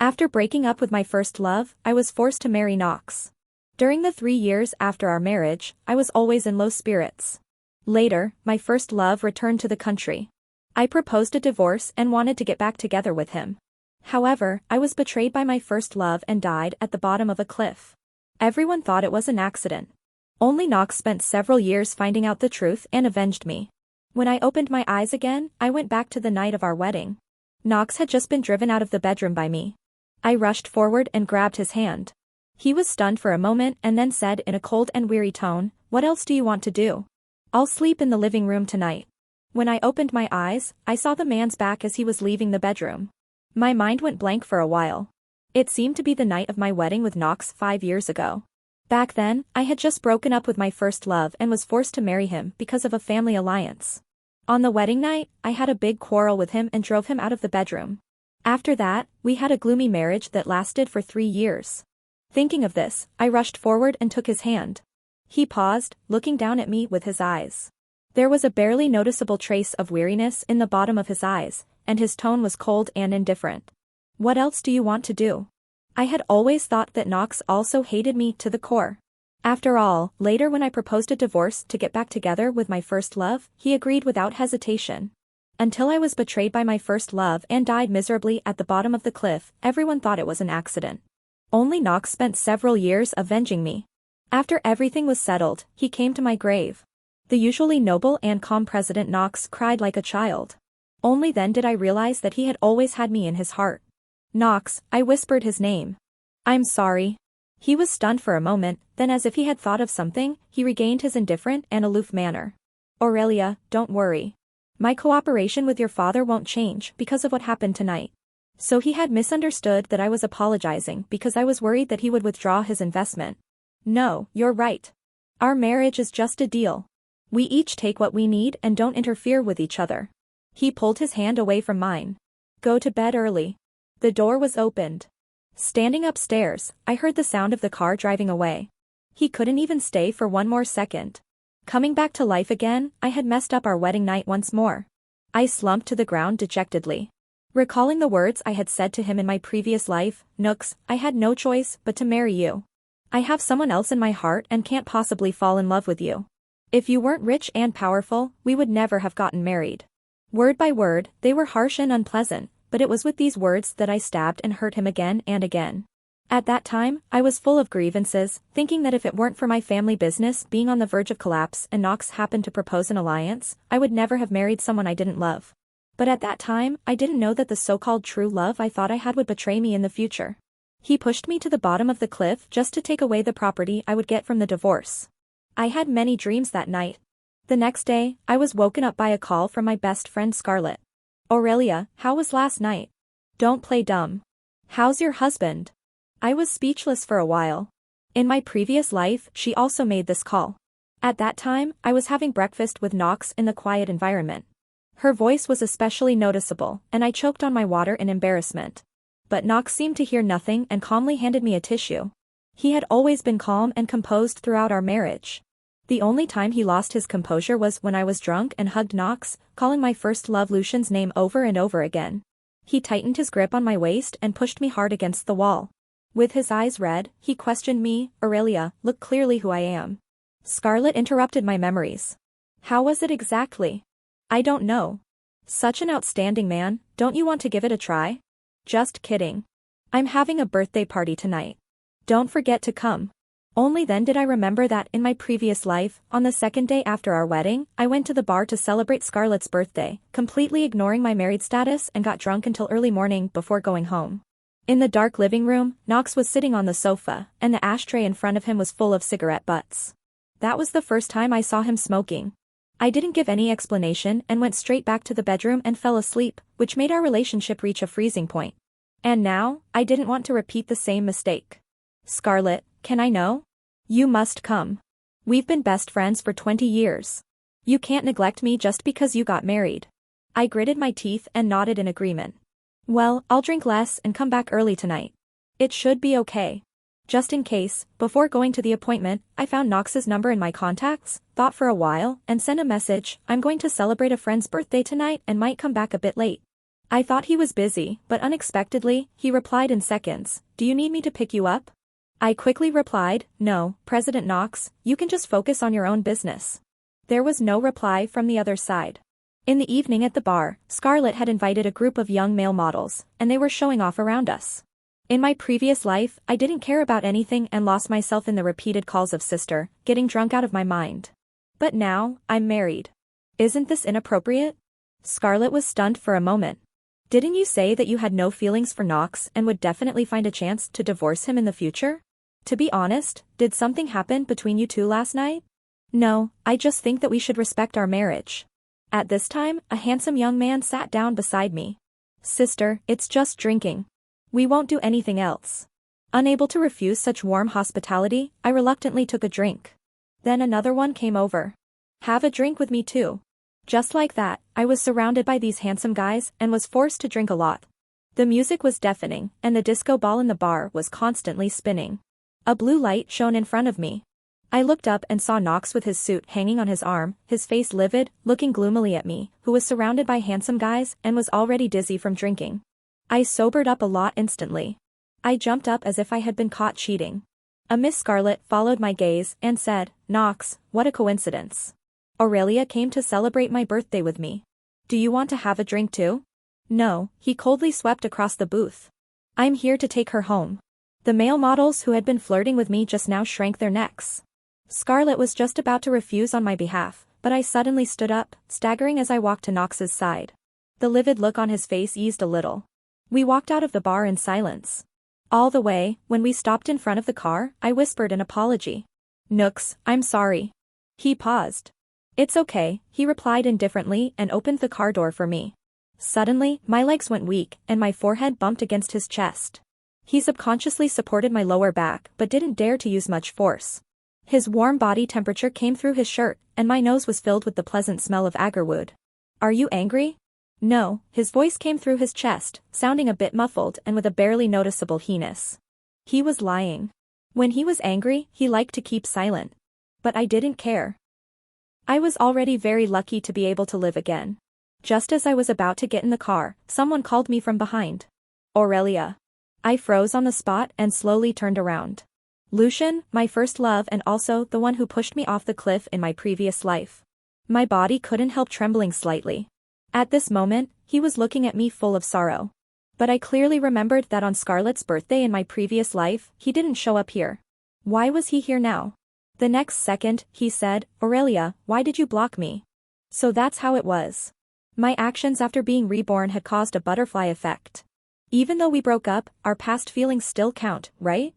After breaking up with my first love, I was forced to marry Knox. During the 3 years after our marriage, I was always in low spirits. Later, my first love returned to the country. I proposed a divorce and wanted to get back together with him. However, I was betrayed by my first love and died at the bottom of a cliff. Everyone thought it was an accident. Only Knox spent several years finding out the truth and avenged me. When I opened my eyes again, I went back to the night of our wedding. Knox had just been driven out of the bedroom by me. I rushed forward and grabbed his hand. He was stunned for a moment and then said in a cold and weary tone, "What else do you want to do? I'll sleep in the living room tonight." When I opened my eyes, I saw the man's back as he was leaving the bedroom. My mind went blank for a while. It seemed to be the night of my wedding with Knox 5 years ago. Back then, I had just broken up with my first love and was forced to marry him because of a family alliance. On the wedding night, I had a big quarrel with him and drove him out of the bedroom. After that, we had a gloomy marriage that lasted for 3 years. Thinking of this, I rushed forward and took his hand. He paused, looking down at me with his eyes. There was a barely noticeable trace of weariness in the bottom of his eyes, and his tone was cold and indifferent. "What else do you want to do?" I had always thought that Knox also hated me to the core. After all, later when I proposed a divorce to get back together with my first love, he agreed without hesitation. Until I was betrayed by my first love and died miserably at the bottom of the cliff, everyone thought it was an accident. Only Knox spent several years avenging me. After everything was settled, he came to my grave. The usually noble and calm President Knox cried like a child. Only then did I realize that he had always had me in his heart. "Knox," I whispered his name. "I'm sorry." He was stunned for a moment, then as if he had thought of something, he regained his indifferent and aloof manner. "Aurelia, don't worry. My cooperation with your father won't change because of what happened tonight." So he had misunderstood that I was apologizing because I was worried that he would withdraw his investment. "No, you're right. Our marriage is just a deal. We each take what we need and don't interfere with each other." He pulled his hand away from mine. "Go to bed early." The door was opened. Standing upstairs, I heard the sound of the car driving away. He couldn't even stay for one more second. Coming back to life again, I had messed up our wedding night once more. I slumped to the ground dejectedly. Recalling the words I had said to him in my previous life, "Nooks, I had no choice but to marry you. I have someone else in my heart and can't possibly fall in love with you. If you weren't rich and powerful, we would never have gotten married." Word by word, they were harsh and unpleasant, but it was with these words that I stabbed and hurt him again and again. At that time, I was full of grievances, thinking that if it weren't for my family business being on the verge of collapse and Knox happened to propose an alliance, I would never have married someone I didn't love. But at that time, I didn't know that the so-called true love I thought I had would betray me in the future. He pushed me to the bottom of the cliff just to take away the property I would get from the divorce. I had many dreams that night. The next day, I was woken up by a call from my best friend Scarlett. "Aurelia, how was last night? Don't play dumb. How's your husband?" I was speechless for a while. In my previous life, she also made this call. At that time, I was having breakfast with Knox in the quiet environment. Her voice was especially noticeable, and I choked on my water in embarrassment. But Knox seemed to hear nothing and calmly handed me a tissue. He had always been calm and composed throughout our marriage. The only time he lost his composure was when I was drunk and hugged Knox, calling my first love Lucian's name over and over again. He tightened his grip on my waist and pushed me hard against the wall. With his eyes red, he questioned me, "Aurelia, look clearly who I am." Scarlett interrupted my memories. "How was it exactly?" "I don't know." "Such an outstanding man, don't you want to give it a try?" "Just kidding. I'm having a birthday party tonight. Don't forget to come." Only then did I remember that in my previous life, on the second day after our wedding, I went to the bar to celebrate Scarlett's birthday, completely ignoring my married status and got drunk until early morning before going home. In the dark living room, Knox was sitting on the sofa, and the ashtray in front of him was full of cigarette butts. That was the first time I saw him smoking. I didn't give any explanation and went straight back to the bedroom and fell asleep, which made our relationship reach a freezing point. And now, I didn't want to repeat the same mistake. "Scarlett, can I know? You must come. We've been best friends for 20 years. You can't neglect me just because you got married." I gritted my teeth and nodded in agreement. "Well, I'll drink less and come back early tonight. It should be okay." Just in case, before going to the appointment, I found Knox's number in my contacts, thought for a while, and sent a message, "I'm going to celebrate a friend's birthday tonight and might come back a bit late." I thought he was busy, but unexpectedly, he replied in seconds, "Do you need me to pick you up?" I quickly replied, "No, President Knox, you can just focus on your own business." There was no reply from the other side. In the evening at the bar, Scarlett had invited a group of young male models, and they were showing off around us. In my previous life, I didn't care about anything and lost myself in the repeated calls of sister, getting drunk out of my mind. But now, I'm married. Isn't this inappropriate? Scarlett was stunned for a moment. Didn't you say that you had no feelings for Knox and would definitely find a chance to divorce him in the future? To be honest, did something happen between you two last night? No, I just think that we should respect our marriage. At this time, a handsome young man sat down beside me. Sister, it's just drinking. We won't do anything else. Unable to refuse such warm hospitality, I reluctantly took a drink. Then another one came over. Have a drink with me too. Just like that, I was surrounded by these handsome guys and was forced to drink a lot. The music was deafening, and the disco ball in the bar was constantly spinning. A blue light shone in front of me. I looked up and saw Knox with his suit hanging on his arm, his face livid, looking gloomily at me, who was surrounded by handsome guys and was already dizzy from drinking. I sobered up a lot instantly. I jumped up as if I had been caught cheating. A Miss Scarlett followed my gaze and said, "Knox, what a coincidence. Aurelia came to celebrate my birthday with me. Do you want to have a drink too?" "No," he coldly swept across the booth. "I'm here to take her home." The male models who had been flirting with me just now shrank their necks. Scarlett was just about to refuse on my behalf, but I suddenly stood up, staggering as I walked to Knox's side. The livid look on his face eased a little. We walked out of the bar in silence. All the way, when we stopped in front of the car, I whispered an apology. "Nooks, I'm sorry." He paused. "It's okay," he replied indifferently and opened the car door for me. Suddenly, my legs went weak and my forehead bumped against his chest. He subconsciously supported my lower back but didn't dare to use much force. His warm body temperature came through his shirt, and my nose was filled with the pleasant smell of agarwood. "Are you angry?" "No," his voice came through his chest, sounding a bit muffled and with a barely noticeable heeness. He was lying. When he was angry, he liked to keep silent. But I didn't care. I was already very lucky to be able to live again. Just as I was about to get in the car, someone called me from behind. "Aurelia." I froze on the spot and slowly turned around. Lucian, my first love and also the one who pushed me off the cliff in my previous life. My body couldn't help trembling slightly. At this moment, he was looking at me full of sorrow. But I clearly remembered that on Scarlett's birthday in my previous life, he didn't show up here. Why was he here now? The next second, he said, "Aurelia, why did you block me?" So that's how it was. My actions after being reborn had caused a butterfly effect. Even though we broke up, our past feelings still count, right?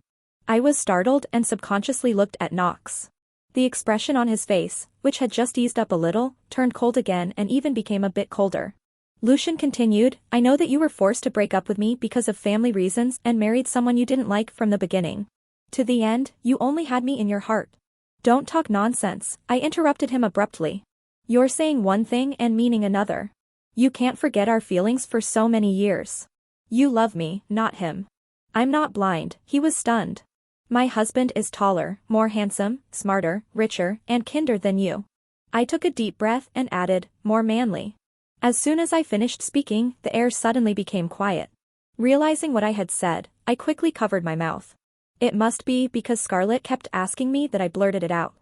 I was startled and subconsciously looked at Knox. The expression on his face, which had just eased up a little, turned cold again and even became a bit colder. Lucian continued, "I know that you were forced to break up with me because of family reasons and married someone you didn't like from the beginning. To the end, you only had me in your heart." "Don't talk nonsense," I interrupted him abruptly. "You're saying one thing and meaning another. You can't forget our feelings for so many years. You love me, not him." "I'm not blind," he was stunned. "My husband is taller, more handsome, smarter, richer, and kinder than you." I took a deep breath and added, "more manly." As soon as I finished speaking, the air suddenly became quiet. Realizing what I had said, I quickly covered my mouth. It must be because Scarlett kept asking me that I blurted it out.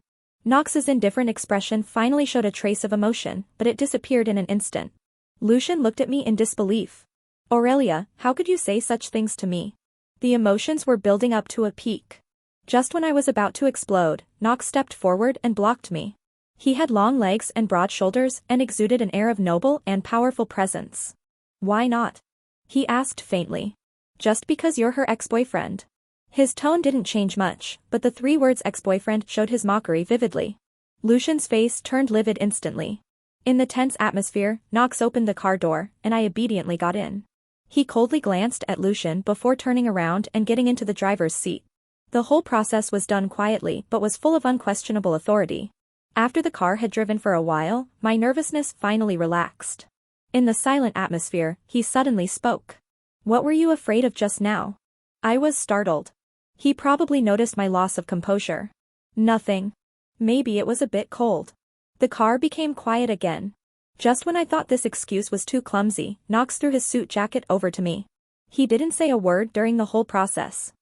Knox's indifferent expression finally showed a trace of emotion, but it disappeared in an instant. Lucian looked at me in disbelief. "Aurelia, how could you say such things to me?" The emotions were building up to a peak. Just when I was about to explode, Knox stepped forward and blocked me. He had long legs and broad shoulders and exuded an air of noble and powerful presence. "Why not?" he asked faintly. "Just because you're her ex-boyfriend." His tone didn't change much, but the 3 words ex-boyfriend showed his mockery vividly. Lucian's face turned livid instantly. In the tense atmosphere, Knox opened the car door, and I obediently got in. He coldly glanced at Lucian before turning around and getting into the driver's seat. The whole process was done quietly but was full of unquestionable authority. After the car had driven for a while, my nervousness finally relaxed. In the silent atmosphere, he suddenly spoke. "What were you afraid of just now?" I was startled. He probably noticed my loss of composure. "Nothing. Maybe it was a bit cold." The car became quiet again. Just when I thought this excuse was too clumsy, Knox threw his suit jacket over to me. He didn't say a word during the whole process.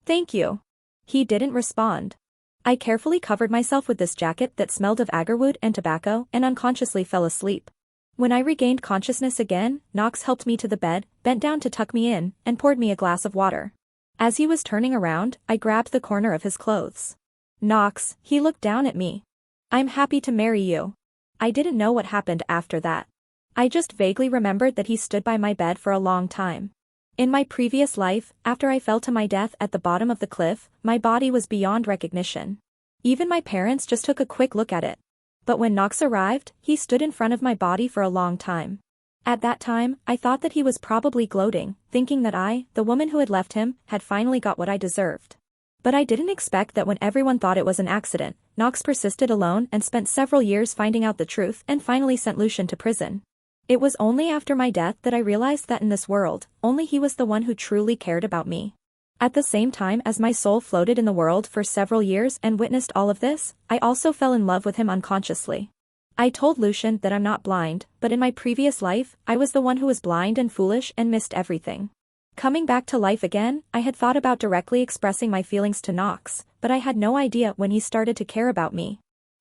Thank you. He didn't respond. I carefully covered myself with this jacket that smelled of agarwood and tobacco and unconsciously fell asleep. When I regained consciousness again, Knox helped me to the bed, bent down to tuck me in, and poured me a glass of water. As he was turning around, I grabbed the corner of his clothes. Knox, he looked down at me. I'm happy to marry you. I didn't know what happened after that. I just vaguely remembered that he stood by my bed for a long time. In my previous life, after I fell to my death at the bottom of the cliff, my body was beyond recognition. Even my parents just took a quick look at it. But when Knox arrived, he stood in front of my body for a long time. At that time, I thought that he was probably gloating, thinking that I, the woman who had left him, had finally got what I deserved. But I didn't expect that when everyone thought it was an accident, Knox persisted alone and spent several years finding out the truth and finally sent Lucian to prison. It was only after my death that I realized that in this world, only he was the one who truly cared about me. At the same time as my soul floated in the world for several years and witnessed all of this, I also fell in love with him unconsciously. I told Lucian that I'm not blind, but in my previous life, I was the one who was blind and foolish and missed everything. Coming back to life again, I had thought about directly expressing my feelings to Knox, but I had no idea when he started to care about me.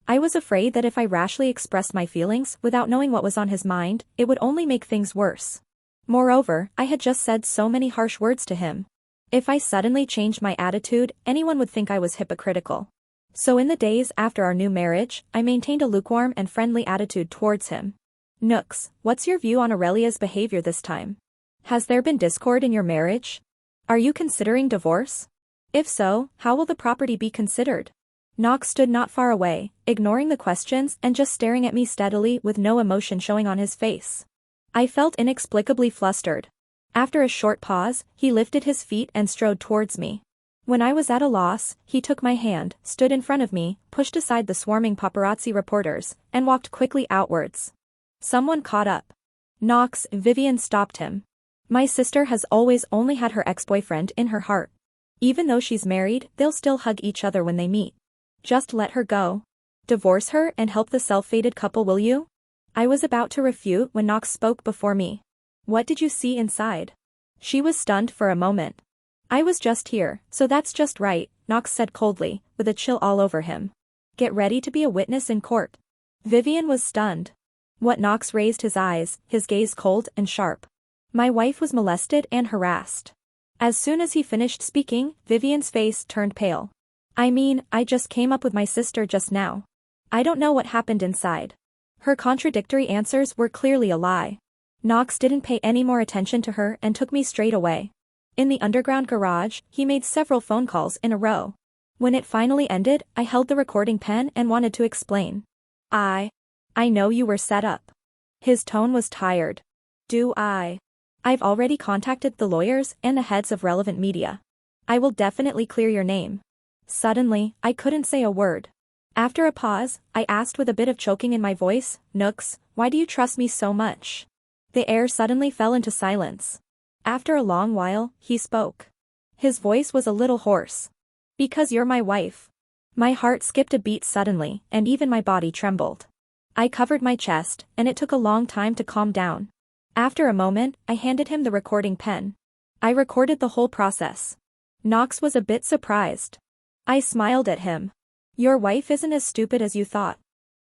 I was afraid that if I rashly expressed my feelings without knowing what was on his mind, it would only make things worse. Moreover, I had just said so many harsh words to him. If I suddenly changed my attitude, anyone would think I was hypocritical. So in the days after our new marriage, I maintained a lukewarm and friendly attitude towards him. Nooks, what's your view on Aurelia's behavior this time? Has there been discord in your marriage? Are you considering divorce? If so, how will the property be considered? Knox stood not far away, ignoring the questions and just staring at me steadily with no emotion showing on his face. I felt inexplicably flustered. After a short pause, he lifted his feet and strode towards me. When I was at a loss, he took my hand, stood in front of me, pushed aside the swarming paparazzi reporters, and walked quickly outwards. Someone caught up. Knox, Vivian stopped him. My sister has always only had her ex-boyfriend in her heart. Even though she's married, they'll still hug each other when they meet. Just let her go. Divorce her and help the self-fated couple, will you? I was about to refute when Knox spoke before me. What did you see inside? She was stunned for a moment. I was just here, so that's just right, Knox said coldly, with a chill all over him. Get ready to be a witness in court. Vivian was stunned. What? Knox raised his eyes, his gaze cold and sharp. My wife was molested and harassed. As soon as he finished speaking, Vivian's face turned pale. I mean, I just came up with my sister just now. I don't know what happened inside. Her contradictory answers were clearly a lie. Knox didn't pay any more attention to her and took me straight away. In the underground garage, he made several phone calls in a row. When it finally ended, I held the recording pen and wanted to explain. I know you were set up. His tone was tired. Do I? I've already contacted the lawyers and the heads of relevant media. I will definitely clear your name. Suddenly, I couldn't say a word. After a pause, I asked with a bit of choking in my voice, Nooks, why do you trust me so much? The air suddenly fell into silence. After a long while, he spoke. His voice was a little hoarse. Because you're my wife. My heart skipped a beat suddenly, and even my body trembled. I covered my chest, and it took a long time to calm down. After a moment, I handed him the recording pen. I recorded the whole process. Knox was a bit surprised. I smiled at him. Your wife isn't as stupid as you thought.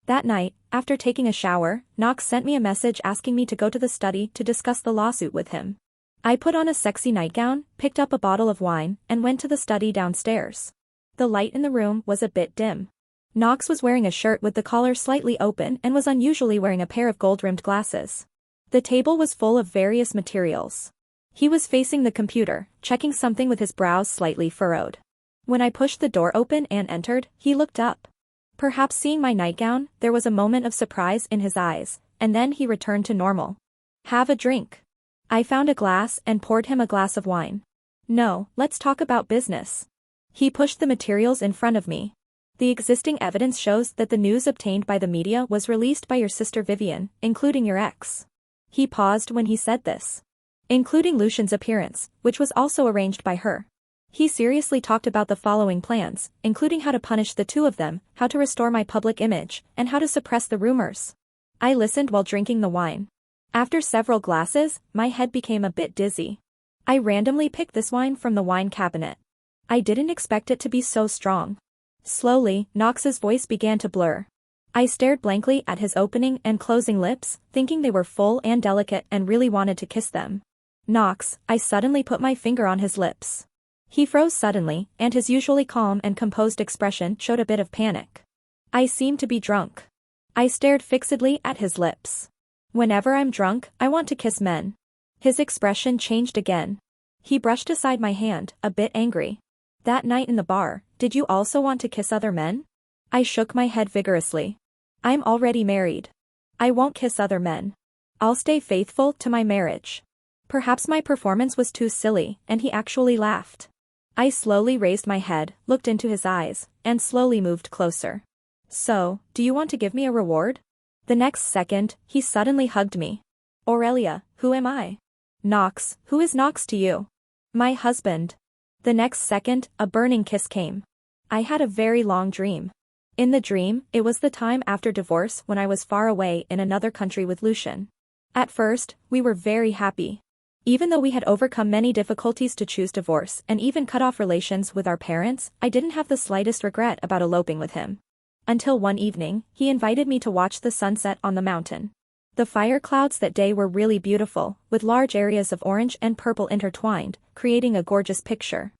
That night, after taking a shower, Knox sent me a message asking me to go to the study to discuss the lawsuit with him. I put on a sexy nightgown, picked up a bottle of wine, and went to the study downstairs. The light in the room was a bit dim. Knox was wearing a shirt with the collar slightly open and was unusually wearing a pair of gold-rimmed glasses. The table was full of various materials. He was facing the computer, checking something with his brows slightly furrowed. When I pushed the door open and entered, he looked up. Perhaps seeing my nightgown, there was a moment of surprise in his eyes, and then he returned to normal. Have a drink. I found a glass and poured him a glass of wine. No, let's talk about business. He pushed the materials in front of me. The existing evidence shows that the news obtained by the media was released by your sister Vivian, including your ex. He paused when he said this. Including Lucian's appearance, which was also arranged by her. He seriously talked about the following plans, including how to punish the two of them, how to restore my public image, and how to suppress the rumors. I listened while drinking the wine. After several glasses, my head became a bit dizzy. I randomly picked this wine from the wine cabinet. I didn't expect it to be so strong. Slowly, Knox's voice began to blur. I stared blankly at his opening and closing lips, thinking they were full and delicate and really wanted to kiss them. Knox, I suddenly put my finger on his lips. He froze suddenly, and his usually calm and composed expression showed a bit of panic. I seemed to be drunk. I stared fixedly at his lips. Whenever I'm drunk, I want to kiss men. His expression changed again. He brushed aside my hand, a bit angry. That night in the bar, did you also want to kiss other men? I shook my head vigorously. I'm already married. I won't kiss other men. I'll stay faithful to my marriage. Perhaps my performance was too silly, and he actually laughed. I slowly raised my head, looked into his eyes, and slowly moved closer. So, do you want to give me a reward? The next second, he suddenly hugged me. Aurelia, who am I? Knox, who is Knox to you? My husband. The next second, a burning kiss came. I had a very long dream. In the dream, it was the time after divorce when I was far away in another country with Lucian. At first, we were very happy. Even though we had overcome many difficulties to choose divorce and even cut off relations with our parents, I didn't have the slightest regret about eloping with him. Until one evening, he invited me to watch the sunset on the mountain. The fire clouds that day were really beautiful, with large areas of orange and purple intertwined, creating a gorgeous picture.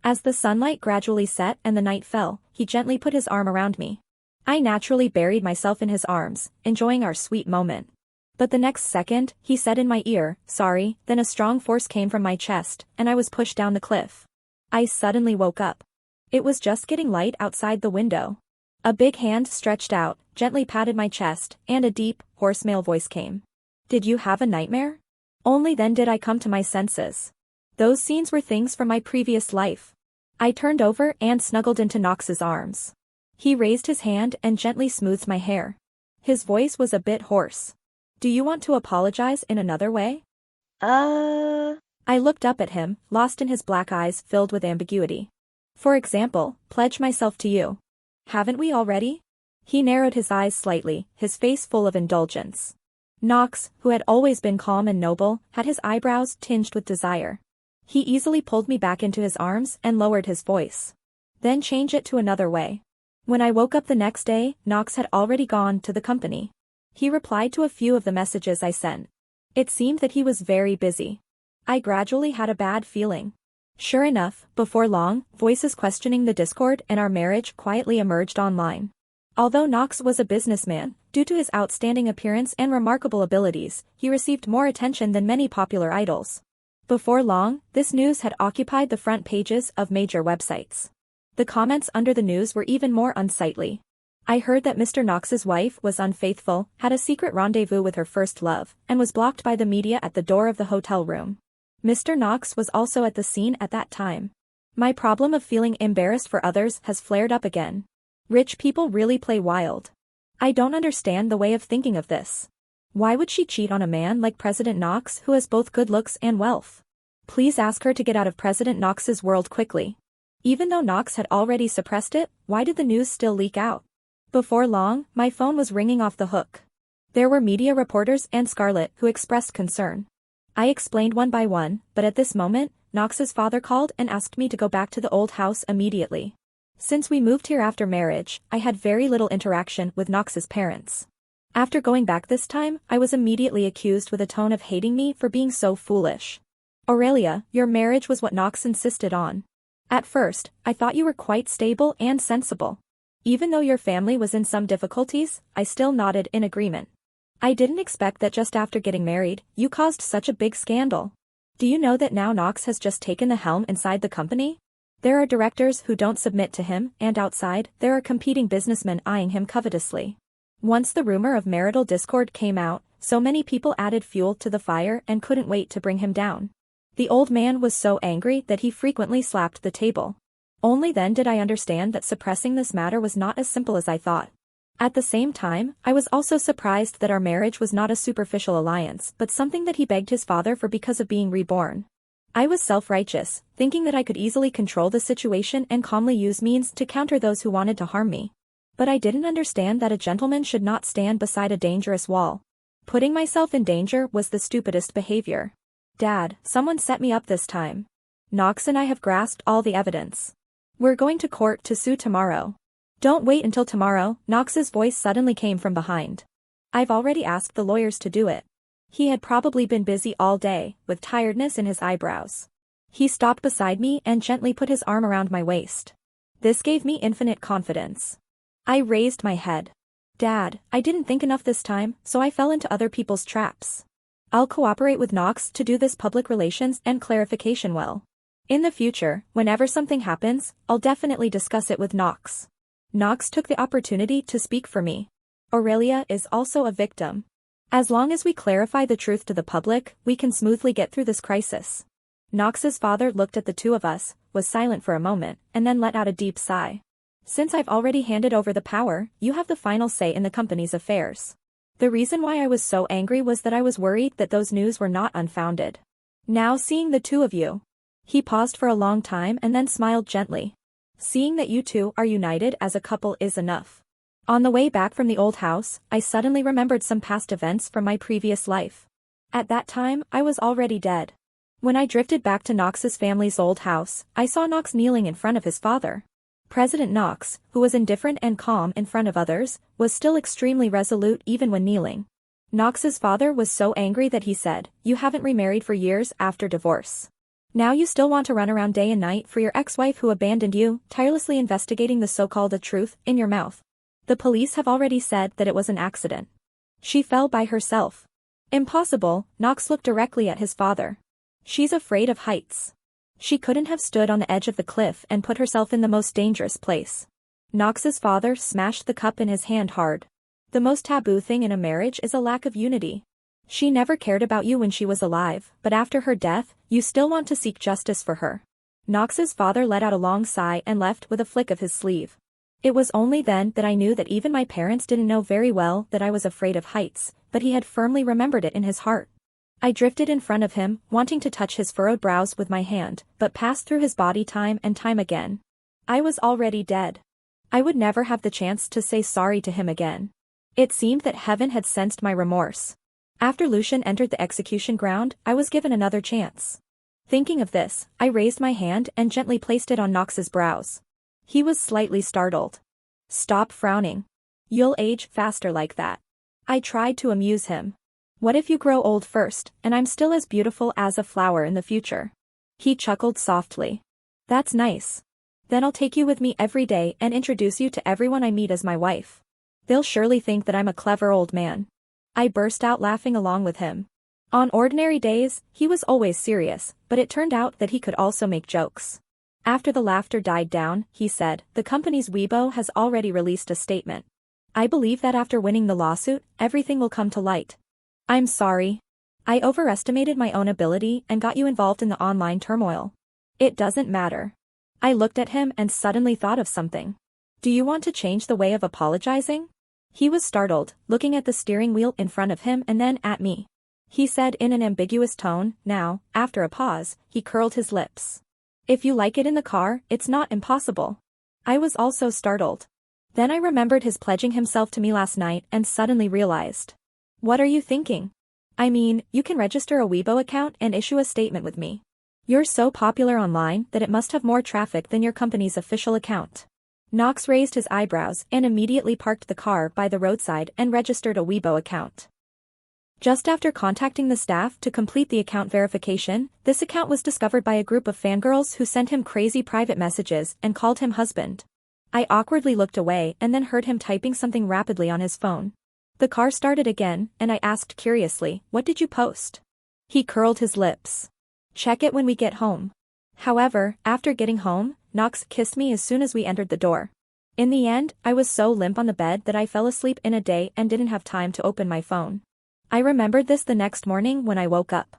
As the sunlight gradually set and the night fell, he gently put his arm around me. I naturally buried myself in his arms, enjoying our sweet moment. But the next second, he said in my ear, "Sorry," then a strong force came from my chest, and I was pushed down the cliff. I suddenly woke up. It was just getting light outside the window. A big hand stretched out, gently patted my chest, and a deep, hoarse male voice came. "Did you have a nightmare?" Only then did I come to my senses. Those scenes were things from my previous life. I turned over and snuggled into Knox's arms. He raised his hand and gently smoothed my hair. His voice was a bit hoarse. "Do you want to apologize in another way?" I looked up at him, lost in his black eyes filled with ambiguity. "For example, pledge myself to you." "Haven't we already?" He narrowed his eyes slightly, his face full of indulgence. Knox, who had always been calm and noble, had his eyebrows tinged with desire. He easily pulled me back into his arms and lowered his voice. "Then change it to another way." When I woke up the next day, Knox had already gone to the company. He replied to a few of the messages I sent. It seemed that he was very busy. I gradually had a bad feeling. Sure enough, before long, voices questioning the discord and our marriage quietly emerged online. Although Knox was a businessman, due to his outstanding appearance and remarkable abilities, he received more attention than many popular idols. Before long, this news had occupied the front pages of major websites. The comments under the news were even more unsightly. I heard that Mr. Knox's wife was unfaithful, had a secret rendezvous with her first love, and was blocked by the media at the door of the hotel room. Mr. Knox was also at the scene at that time. My problem of feeling embarrassed for others has flared up again. Rich people really play wild. I don't understand the way of thinking of this. Why would she cheat on a man like President Knox who has both good looks and wealth? Please ask her to get out of President Knox's world quickly. Even though Knox had already suppressed it, why did the news still leak out? Before long, my phone was ringing off the hook. There were media reporters and Scarlett who expressed concern. I explained one by one, but at this moment, Knox's father called and asked me to go back to the old house immediately. Since we moved here after marriage, I had very little interaction with Knox's parents. After going back this time, I was immediately accused with a tone of hating me for being so foolish. "Aurelia, your marriage was what Knox insisted on. At first, I thought you were quite stable and sensible. Even though your family was in some difficulties, I still nodded in agreement. I didn't expect that just after getting married, you caused such a big scandal. Do you know that now Knox has just taken the helm inside the company? There are directors who don't submit to him, and outside, there are competing businessmen eyeing him covetously." Once the rumor of marital discord came out, so many people added fuel to the fire and couldn't wait to bring him down. The old man was so angry that he frequently slapped the table. Only then did I understand that suppressing this matter was not as simple as I thought. At the same time, I was also surprised that our marriage was not a superficial alliance but something that he begged his father for because of being reborn. I was self-righteous, thinking that I could easily control the situation and calmly use means to counter those who wanted to harm me. But I didn't understand that a gentleman should not stand beside a dangerous wall. Putting myself in danger was the stupidest behavior. Dad, someone set me up this time. Knox and I have grasped all the evidence. We're going to court to sue tomorrow. Don't wait until tomorrow, Knox's voice suddenly came from behind. I've already asked the lawyers to do it. He had probably been busy all day, with tiredness in his eyebrows. He stopped beside me and gently put his arm around my waist. This gave me infinite confidence. I raised my head. Dad, I didn't think enough this time, so I fell into other people's traps. I'll cooperate with Knox to do this public relations and clarification well. In the future, whenever something happens, I'll definitely discuss it with Knox. Knox took the opportunity to speak for me. Aurelia is also a victim. As long as we clarify the truth to the public, we can smoothly get through this crisis. Knox's father looked at the two of us, was silent for a moment, and then let out a deep sigh. Since I've already handed over the power, you have the final say in the company's affairs. The reason why I was so angry was that I was worried that those news were not unfounded. Now seeing the two of you. He paused for a long time and then smiled gently. Seeing that you two are united as a couple is enough. On the way back from the old house, I suddenly remembered some past events from my previous life. At that time, I was already dead. When I drifted back to Knox's family's old house, I saw Knox kneeling in front of his father. President Knox, who was indifferent and calm in front of others, was still extremely resolute even when kneeling. Knox's father was so angry that he said, "You haven't remarried for years after divorce. Now you still want to run around day and night for your ex-wife who abandoned you, tirelessly investigating the so-called truth in your mouth. The police have already said that it was an accident. She fell by herself." Impossible, Knox looked directly at his father. She's afraid of heights. She couldn't have stood on the edge of the cliff and put herself in the most dangerous place. Knox's father smashed the cup in his hand hard. The most taboo thing in a marriage is a lack of unity. She never cared about you when she was alive, but after her death, you still want to seek justice for her. Knox's father let out a long sigh and left with a flick of his sleeve. It was only then that I knew that even my parents didn't know very well that I was afraid of heights, but he had firmly remembered it in his heart. I drifted in front of him, wanting to touch his furrowed brows with my hand, but passed through his body time and time again. I was already dead. I would never have the chance to say sorry to him again. It seemed that heaven had sensed my remorse. After Lucian entered the execution ground, I was given another chance. Thinking of this, I raised my hand and gently placed it on Knox's brows. He was slightly startled. "Stop frowning. You'll age faster like that." I tried to amuse him. "What if you grow old first, and I'm still as beautiful as a flower in the future?" He chuckled softly. "That's nice. Then I'll take you with me every day and introduce you to everyone I meet as my wife. They'll surely think that I'm a clever old man." I burst out laughing along with him. On ordinary days, he was always serious, but it turned out that he could also make jokes. After the laughter died down, he said, "The company's Weibo has already released a statement. I believe that after winning the lawsuit, everything will come to light. I'm sorry. I overestimated my own ability and got you involved in the online turmoil. It doesn't matter." I looked at him and suddenly thought of something. "Do you want to change the way of apologizing?" He was startled, looking at the steering wheel in front of him and then at me. He said in an ambiguous tone. Now, after a pause, he curled his lips. "If you like it in the car, it's not impossible." I was also startled. Then I remembered his pledging himself to me last night and suddenly realized. "What are you thinking? I mean, you can register a Weibo account and issue a statement with me. You're so popular online that it must have more traffic than your company's official account." Knox raised his eyebrows and immediately parked the car by the roadside and registered a Weibo account. Just after contacting the staff to complete the account verification, this account was discovered by a group of fangirls who sent him crazy private messages and called him husband. I awkwardly looked away and then heard him typing something rapidly on his phone. The car started again, and I asked curiously, "What did you post?" He curled his lips. "Check it when we get home." However, after getting home, Knox kissed me as soon as we entered the door. In the end, I was so limp on the bed that I fell asleep in a day and didn't have time to open my phone. I remembered this the next morning when I woke up.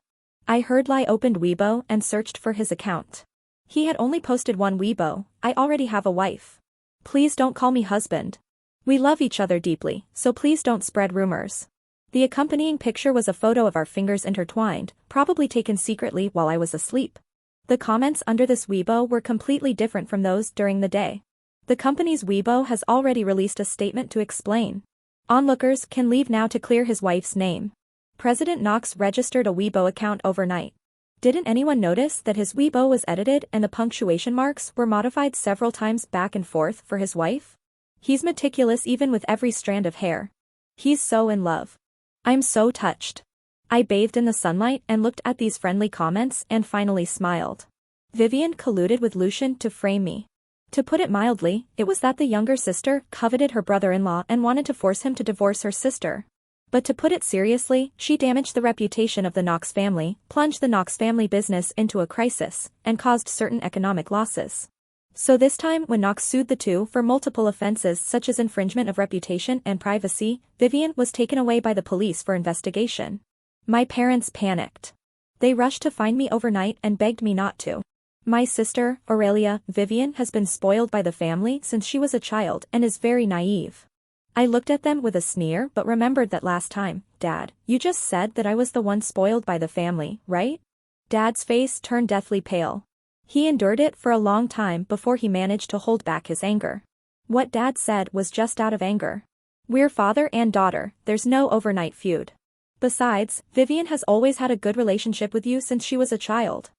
I heard Lai opened Weibo and searched for his account. He had only posted one Weibo. "I already have a wife. Please don't call me husband. We love each other deeply, so please don't spread rumors." The accompanying picture was a photo of our fingers intertwined, probably taken secretly while I was asleep. The comments under this Weibo were completely different from those during the day. The company's Weibo has already released a statement to explain. Onlookers can leave now to clear his wife's name. President Knox registered a Weibo account overnight. Didn't anyone notice that his Weibo was edited and the punctuation marks were modified several times back and forth for his wife? He's meticulous even with every strand of hair. He's so in love. I'm so touched. I bathed in the sunlight and looked at these friendly comments and finally smiled. Vivian colluded with Lucian to frame me. To put it mildly, it was that the younger sister coveted her brother-in-law and wanted to force him to divorce her sister. But to put it seriously, she damaged the reputation of the Knox family, plunged the Knox family business into a crisis, and caused certain economic losses. So this time when Knox sued the two for multiple offenses such as infringement of reputation and privacy, Vivian was taken away by the police for investigation. My parents panicked. They rushed to find me overnight and begged me not to. My sister, Aurelia, Vivian, has been spoiled by the family since she was a child and is very naive. I looked at them with a sneer but remembered that last time, Dad, you just said that I was the one spoiled by the family, right? Dad's face turned deathly pale. He endured it for a long time before he managed to hold back his anger. What Dad said was just out of anger. We're father and daughter, there's no overnight feud. Besides, Vivian has always had a good relationship with you since she was a child.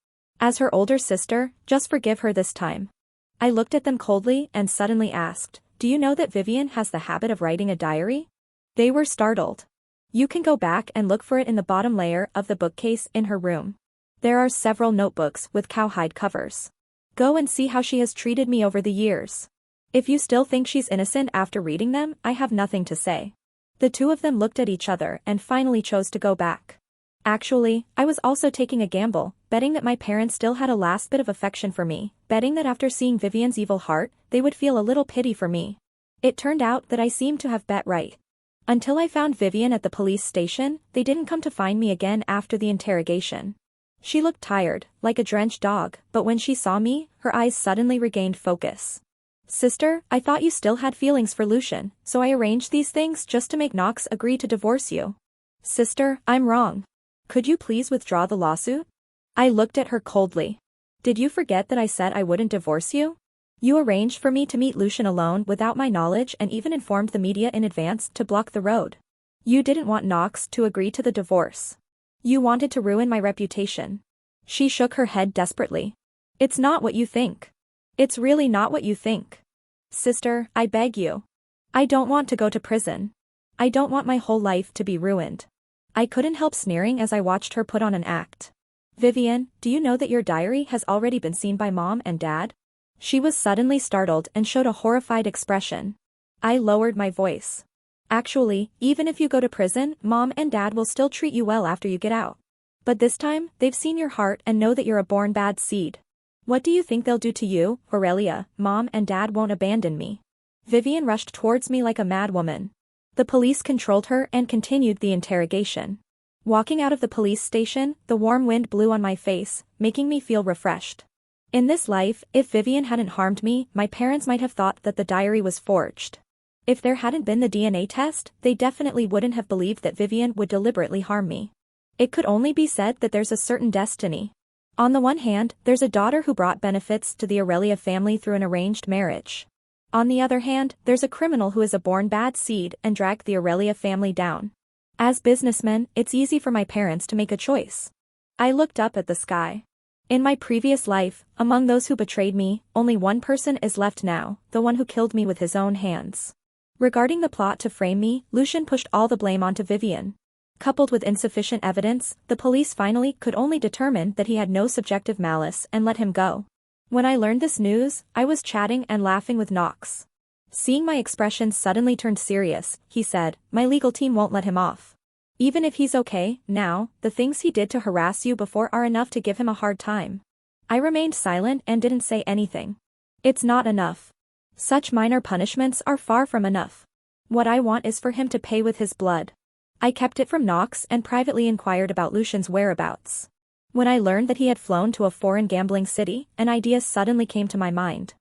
As her older sister, just forgive her this time. I looked at them coldly and suddenly asked, do you know that Vivian has the habit of writing a diary? They were startled. You can go back and look for it in the bottom layer of the bookcase in her room. There are several notebooks with cowhide covers. Go and see how she has treated me over the years. If you still think she's innocent after reading them, I have nothing to say. The two of them looked at each other and finally chose to go back. Actually, I was also taking a gamble, betting that my parents still had a last bit of affection for me, betting that after seeing Vivian's evil heart, they would feel a little pity for me. It turned out that I seemed to have bet right. Until I found Vivian at the police station, they didn't come to find me again after the interrogation. She looked tired, like a drenched dog, but when she saw me, her eyes suddenly regained focus. Sister, I thought you still had feelings for Lucian, so I arranged these things just to make Knox agree to divorce you. Sister, I'm wrong. Could you please withdraw the lawsuit? I looked at her coldly. Did you forget that I said I wouldn't divorce you? You arranged for me to meet Lucian alone without my knowledge and even informed the media in advance to block the road. You didn't want Knox to agree to the divorce. You wanted to ruin my reputation. She shook her head desperately. It's not what you think. It's really not what you think. Sister, I beg you. I don't want to go to prison. I don't want my whole life to be ruined. I couldn't help sneering as I watched her put on an act. Vivian, do you know that your diary has already been seen by Mom and Dad? She was suddenly startled and showed a horrified expression. I lowered my voice. Actually, even if you go to prison, Mom and Dad will still treat you well after you get out. But this time, they've seen your heart and know that you're a born bad seed. What do you think they'll do to you, Aurelia? Mom and Dad won't abandon me. Vivian rushed towards me like a mad woman. The police controlled her and continued the interrogation. Walking out of the police station, the warm wind blew on my face, making me feel refreshed. In this life, if Vivian hadn't harmed me, my parents might have thought that the diary was forged. If there hadn't been the DNA test, they definitely wouldn't have believed that Vivian would deliberately harm me. It could only be said that there's a certain destiny. On the one hand, there's a daughter who brought benefits to the Aurelia family through an arranged marriage. On the other hand, there's a criminal who is a born bad seed and dragged the Aurelia family down. As businessmen, it's easy for my parents to make a choice. I looked up at the sky. In my previous life, among those who betrayed me, only one person is left now, the one who killed me with his own hands. Regarding the plot to frame me, Lucian pushed all the blame onto Vivian. Coupled with insufficient evidence, the police finally could only determine that he had no subjective malice and let him go. When I learned this news, I was chatting and laughing with Knox. Seeing my expression suddenly turned serious, he said, my legal team won't let him off. Even if he's okay, now, the things he did to harass you before are enough to give him a hard time. I remained silent and didn't say anything. It's not enough. Such minor punishments are far from enough. What I want is for him to pay with his blood. I kept it from Knox and privately inquired about Lucian's whereabouts. When I learned that he had flown to a foreign gambling city, an idea suddenly came to my mind.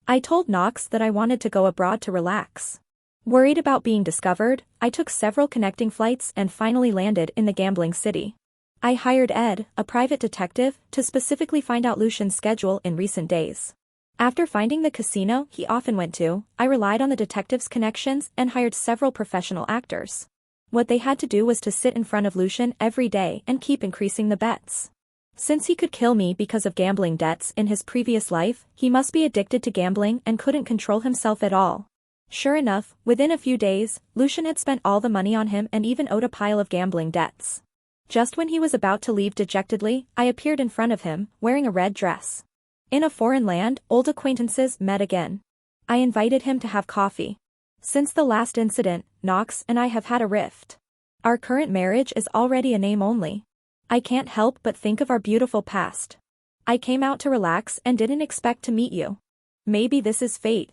I told Knox that I wanted to go abroad to relax. Worried about being discovered, I took several connecting flights and finally landed in the gambling city. I hired Ed, a private detective, to specifically find out Lucian's schedule in recent days. After finding the casino he often went to, I relied on the detective's connections and hired several professional actors. What they had to do was to sit in front of Lucian every day and keep increasing the bets. Since he could kill me because of gambling debts in his previous life, he must be addicted to gambling and couldn't control himself at all. Sure enough, within a few days, Lucian had spent all the money on him and even owed a pile of gambling debts. Just when he was about to leave dejectedly, I appeared in front of him, wearing a red dress. In a foreign land, old acquaintances met again. I invited him to have coffee. Since the last incident, Knox and I have had a rift. Our current marriage is already a name only. I can't help but think of our beautiful past. I came out to relax and didn't expect to meet you. Maybe this is fate.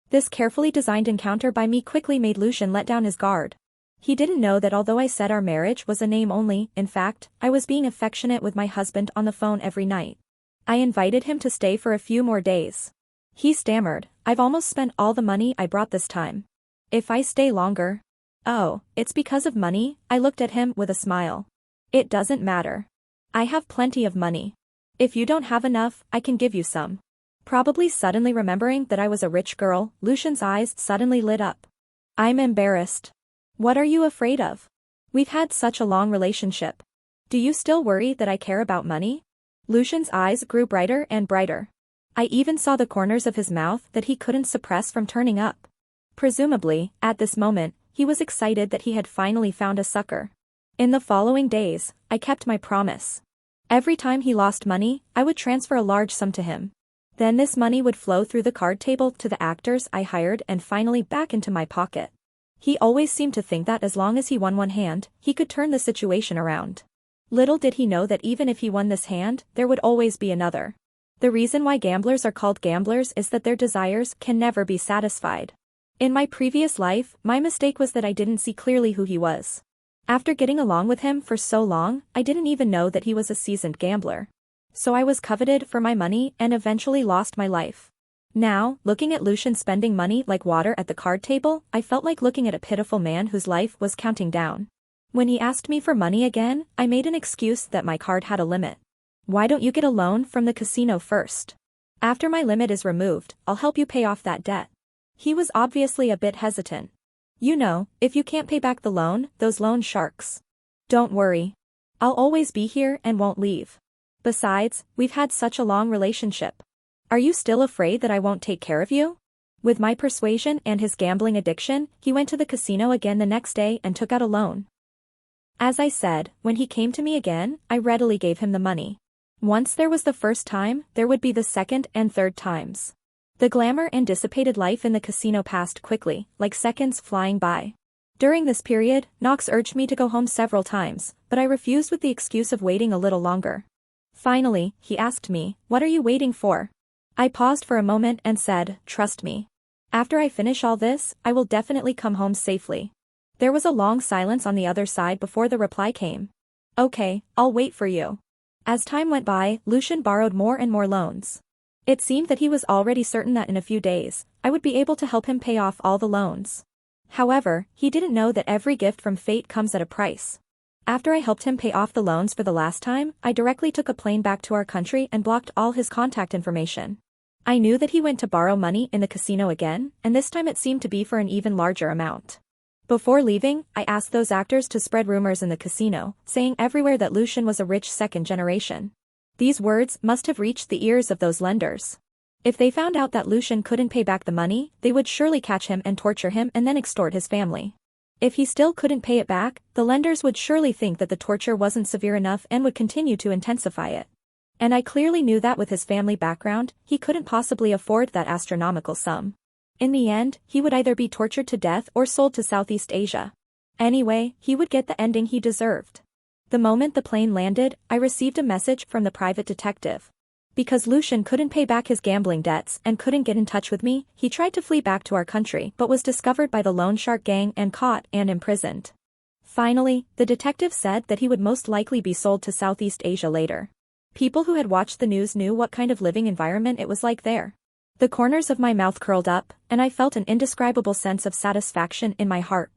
This carefully designed encounter by me quickly made Lucian let down his guard. He didn't know that although I said our marriage was a name only, in fact, I was being affectionate with my husband on the phone every night. I invited him to stay for a few more days. He stammered, "I've almost spent all the money I brought this time. If I stay longer..." "Oh, it's because of money?" I looked at him with a smile. "It doesn't matter. I have plenty of money. If you don't have enough, I can give you some." Probably suddenly remembering that I was a rich girl, Lucian's eyes suddenly lit up. "I'm embarrassed." "What are you afraid of? We've had such a long relationship. Do you still worry that I care about money?" Lucian's eyes grew brighter and brighter. I even saw the corners of his mouth that he couldn't suppress from turning up. Presumably, at this moment, he was excited that he had finally found a sucker. In the following days, I kept my promise. Every time he lost money, I would transfer a large sum to him. Then this money would flow through the card table to the actors I hired and finally back into my pocket. He always seemed to think that as long as he won one hand, he could turn the situation around. Little did he know that even if he won this hand, there would always be another. The reason why gamblers are called gamblers is that their desires can never be satisfied. In my previous life, my mistake was that I didn't see clearly who he was. After getting along with him for so long, I didn't even know that he was a seasoned gambler. So I was coveted for my money and eventually lost my life. Now, looking at Lucian spending money like water at the card table, I felt like looking at a pitiful man whose life was counting down. When he asked me for money again, I made an excuse that my card had a limit. "Why don't you get a loan from the casino first? After my limit is removed, I'll help you pay off that debt." He was obviously a bit hesitant. "You know, if you can't pay back the loan, those loan sharks." "Don't worry. I'll always be here and won't leave. Besides, we've had such a long relationship. Are you still afraid that I won't take care of you?" With my persuasion and his gambling addiction, he went to the casino again the next day and took out a loan. As I said, when he came to me again, I readily gave him the money. Once there was the first time, there would be the second and third times. The glamour and dissipated life in the casino passed quickly, like seconds flying by. During this period, Knox urged me to go home several times, but I refused with the excuse of waiting a little longer. Finally, he asked me, "What are you waiting for?" I paused for a moment and said, "Trust me. After I finish all this, I will definitely come home safely." There was a long silence on the other side before the reply came. "Okay, I'll wait for you." As time went by, Lucian borrowed more and more loans. It seemed that he was already certain that in a few days, I would be able to help him pay off all the loans. However, he didn't know that every gift from fate comes at a price. After I helped him pay off the loans for the last time, I directly took a plane back to our country and blocked all his contact information. I knew that he went to borrow money in the casino again, and this time it seemed to be for an even larger amount. Before leaving, I asked those actors to spread rumors in the casino, saying everywhere that Lucian was a rich second generation. These words must have reached the ears of those lenders. If they found out that Lucian couldn't pay back the money, they would surely catch him and torture him and then extort his family. If he still couldn't pay it back, the lenders would surely think that the torture wasn't severe enough and would continue to intensify it. And I clearly knew that with his family background, he couldn't possibly afford that astronomical sum. In the end, he would either be tortured to death or sold to Southeast Asia. Anyway, he would get the ending he deserved. The moment the plane landed, I received a message from the private detective. Because Lucian couldn't pay back his gambling debts and couldn't get in touch with me, he tried to flee back to our country but was discovered by the loan shark gang and caught and imprisoned. Finally, the detective said that he would most likely be sold to Southeast Asia later. People who had watched the news knew what kind of living environment it was like there. The corners of my mouth curled up, and I felt an indescribable sense of satisfaction in my heart.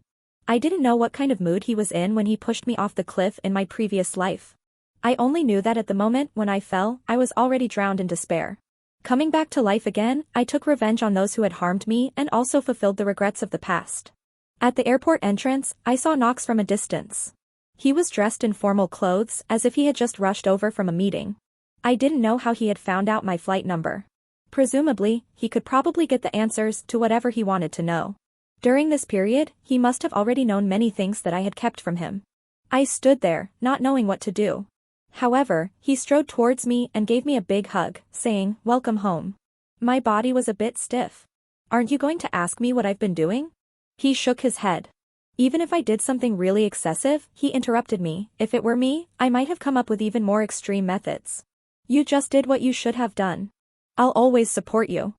I didn't know what kind of mood he was in when he pushed me off the cliff in my previous life. I only knew that at the moment when I fell, I was already drowned in despair. Coming back to life again, I took revenge on those who had harmed me and also fulfilled the regrets of the past. At the airport entrance, I saw Knox from a distance. He was dressed in formal clothes, as if he had just rushed over from a meeting. I didn't know how he had found out my flight number. Presumably, he could probably get the answers to whatever he wanted to know. During this period, he must have already known many things that I had kept from him. I stood there, not knowing what to do. However, he strode towards me and gave me a big hug, saying, "Welcome home." My body was a bit stiff. "Aren't you going to ask me what I've been doing?" He shook his head. Even if I did something really excessive, he interrupted me. If it were me, I might have come up with even more extreme methods. "You just did what you should have done. I'll always support you."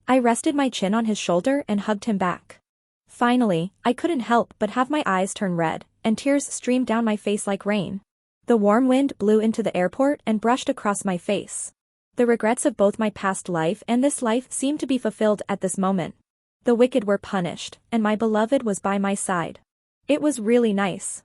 I rested my chin on his shoulder and hugged him back. Finally, I couldn't help but have my eyes turn red, and tears streamed down my face like rain. The warm wind blew into the airport and brushed across my face. The regrets of both my past life and this life seemed to be fulfilled at this moment. The wicked were punished, and my beloved was by my side. It was really nice.